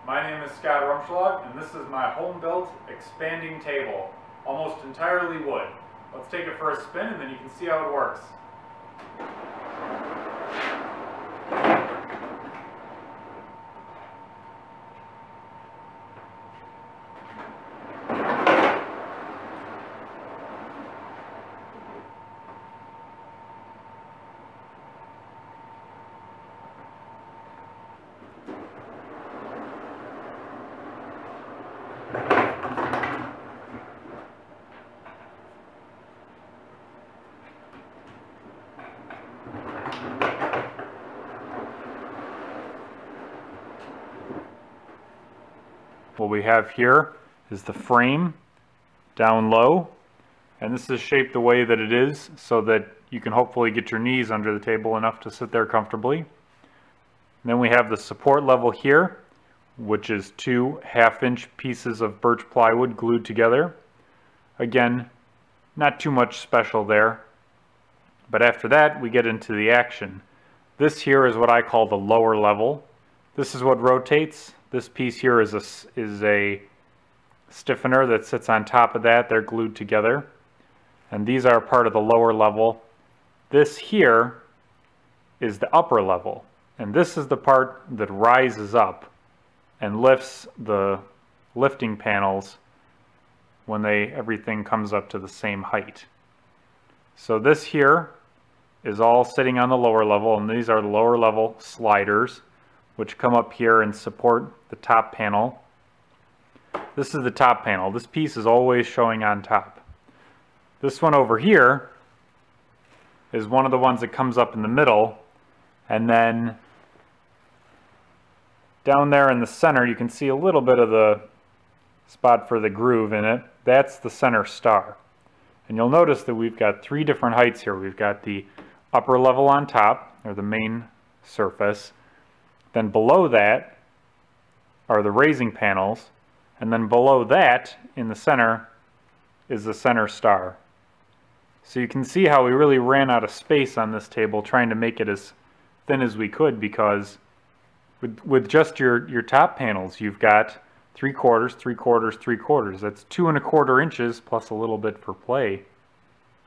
My name is Scott Rumschlag, and this is my home-built expanding table, almost entirely wood. Let's take it for a spin and then you can see how it works. What we have here is the frame down low, and this is shaped the way that it is so that you can hopefully get your knees under the table enough to sit there comfortably. And then we have the support level here, which is 2 half-inch pieces of birch plywood glued together. Again, not too much special there. But after that, we get into the action. This here is what I call the lower level. This is what rotates. This piece here is a stiffener that sits on top of that. They're glued together. And these are part of the lower level. This here is the upper level. And this is the part that rises up and lifts the lifting panels when everything comes up to the same height. So this here is all sitting on the lower level, and these are the lower level sliders which come up here and support the top panel. This is the top panel. This piece is always showing on top. This one over here is one of the ones that comes up in the middle, and then down there in the center you can see a little bit of the spot for the groove in it. That's the center star. And you'll notice that we've got 3 different heights here. We've got the upper level on top, or the main surface. Then below that are the raising panels. And then below that, in the center, is the center star. So you can see how we really ran out of space on this table trying to make it as thin as we could, because with just your top panels, you've got 3/4, 3/4, 3/4. That's 2 1/4 inches plus a little bit for play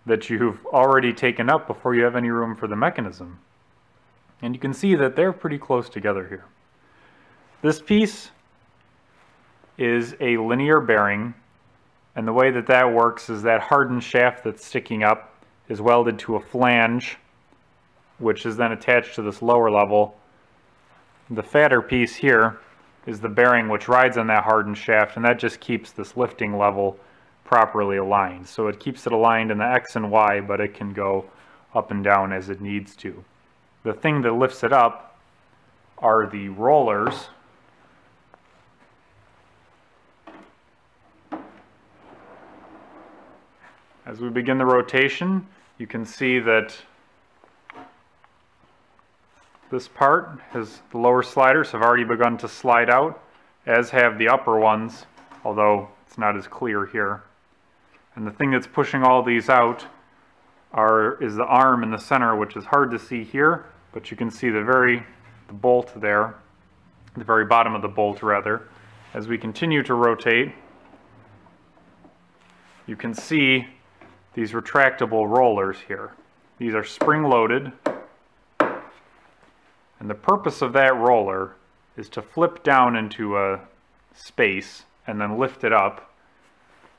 that you've already taken up before you have any room for the mechanism. And you can see that they're pretty close together here. This piece is a linear bearing, and the way that that works is that hardened shaft that's sticking up is welded to a flange, which is then attached to this lower level. The fatter piece here is the bearing which rides on that hardened shaft, and that just keeps this lifting level properly aligned. So it keeps it aligned in the X and Y, but it can go up and down as it needs to. The thing that lifts it up are the rollers. As we begin the rotation, you can see that this part has, the lower sliders have already begun to slide out, as have the upper ones, although it's not as clear here. And the thing that's pushing all these out is the arm in the center, which is hard to see here, but you can see the bolt there, the very bottom of the bolt rather. As we continue to rotate, you can see these retractable rollers here. These are spring-loaded, and the purpose of that roller is to flip down into a space and then lift it up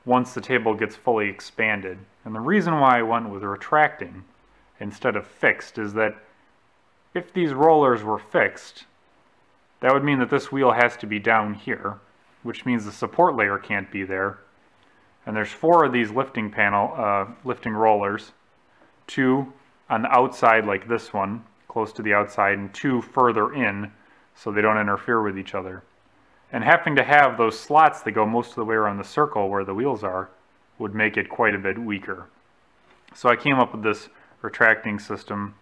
once the table gets fully expanded. And the reason why I went with retracting instead of fixed is that if these rollers were fixed, that would mean that this wheel has to be down here, which means the support layer can't be there. And there's 4 of these lifting rollers, 2 on the outside like this one, close to the outside, and 2 further in so they don't interfere with each other. And having to have those slots that go most of the way around the circle where the wheels are would make it quite a bit weaker. So I came up with this retracting system,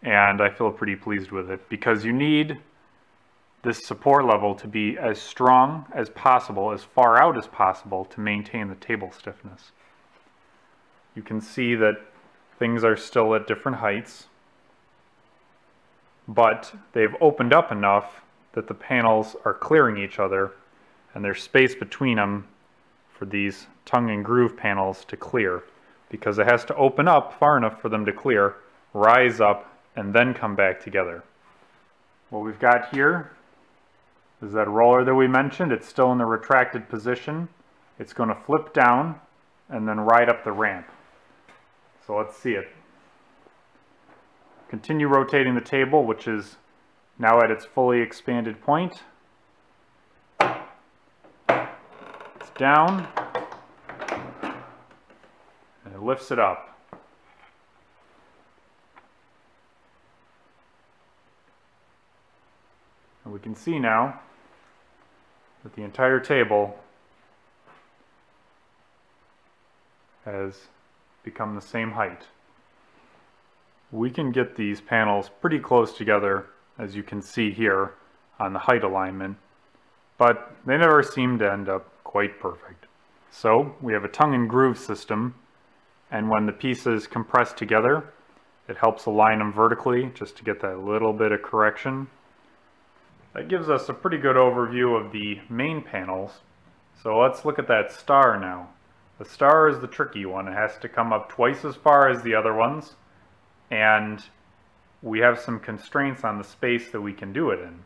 and I feel pretty pleased with it, because you need this support level to be as strong as possible, as far out as possible, to maintain the table stiffness. You can see that things are still at different heights, but they've opened up enough that the panels are clearing each other and there's space between them for these tongue and groove panels to clear, because it has to open up far enough for them to clear, rise up, and then come back together. What we've got here is that roller that we mentioned. It's still in the retracted position. It's going to flip down and then ride up the ramp. So let's see it. Continue rotating the table, which is now at its fully expanded point. It's down, and it lifts it up. And we can see now that the entire table has become the same height. We can get these panels pretty close together, as you can see here on the height alignment, but they never seem to end up quite perfect. So we have a tongue and groove system, and when the pieces compress together, it helps align them vertically just to get that little bit of correction. That gives us a pretty good overview of the main panels. So let's look at that star now. The star is the tricky one. It has to come up twice as far as the other ones, and we have some constraints on the space that we can do it in.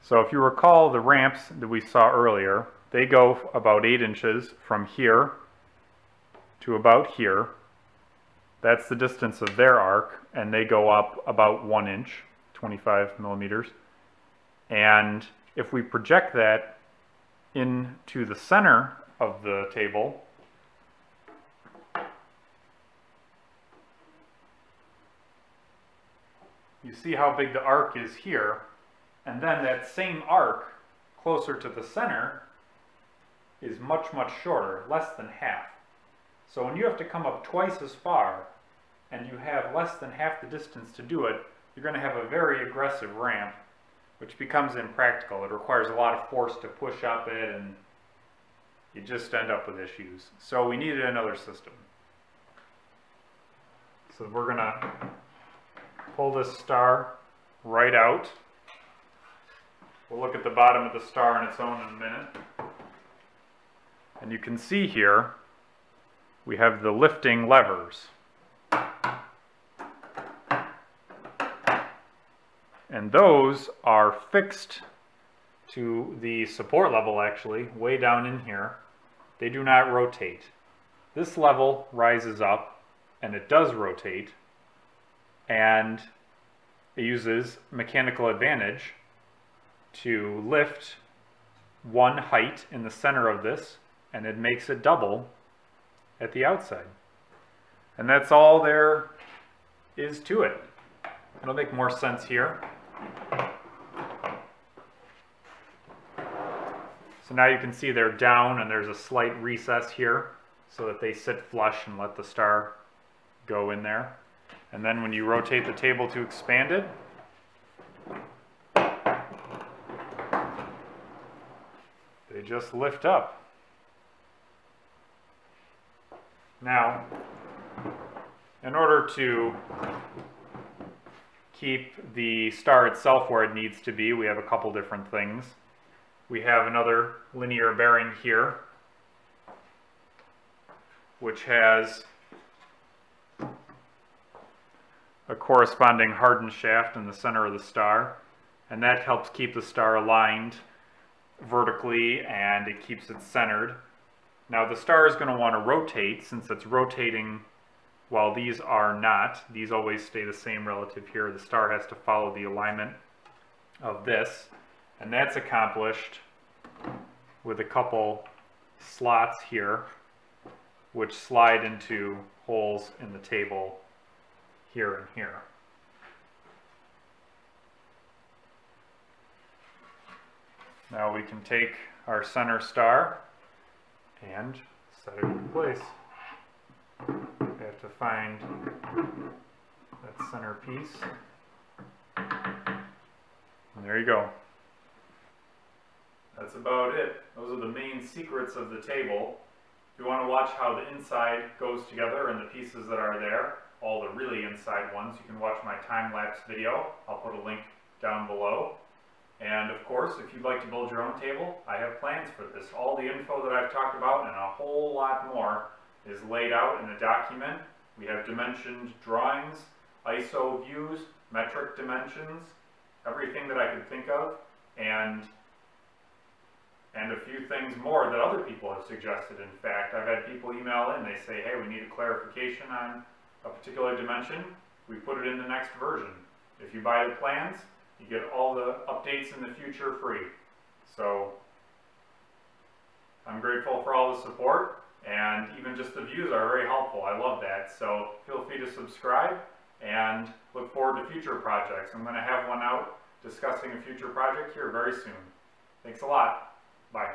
So if you recall the ramps that we saw earlier, they go about 8 inches from here to about here. That's the distance of their arc, and they go up about 1 inch, 25 millimeters. And if we project that into the center of the table, you see how big the arc is here, and then that same arc closer to the center is much, much shorter, less than half. So when you have to come up twice as far and you have less than half the distance to do it, you're going to have a very aggressive ramp, which becomes impractical. It requires a lot of force to push up it, and you just end up with issues. So we needed another system. So we're going to pull this star right out. We'll look at the bottom of the star on its own in a minute. And you can see here, we have the lifting levers. And those are fixed to the support level, actually, way down in here. They do not rotate. This level rises up, and it does rotate, and it uses mechanical advantage to lift one height in the center of this, and it makes it double at the outside. And that's all there is to it. It'll make more sense here. So now you can see they're down, and there's a slight recess here so that they sit flush and let the star go in there. And then when you rotate the table to expand it, they just lift up. Now, in order to keep the star itself where it needs to be, we have a couple different things. We have another linear bearing here, which has a corresponding hardened shaft in the center of the star, and that helps keep the star aligned vertically, and it keeps it centered. Now the star is going to want to rotate, since it's rotating while these are not. These always stay the same relative here. The star has to follow the alignment of this, and that's accomplished with a couple slots here which slide into holes in the table here and here. Now we can take our center star and set it in place. We have to find that center piece. And there you go. That's about it. Those are the main secrets of the table. If you want to watch how the inside goes together and the pieces that are there, all the really inside ones, you can watch my time-lapse video. I'll put a link down below. And of course, if you'd like to build your own table, I have plans for this. All the info that I've talked about and a whole lot more is laid out in a document. We have dimensioned drawings, ISO views, metric dimensions, everything that I could think of, and a few things more that other people have suggested. In fact, I've had people email in, they say, hey, we need a clarification on a particular dimension. We put it in the next version. If you buy the plans, you get all the updates in the future free. So I'm grateful for all the support, and even just the views are very helpful. I love that. So feel free to subscribe and look forward to future projects. I'm going to have one out discussing a future project here very soon. Thanks a lot. Bye.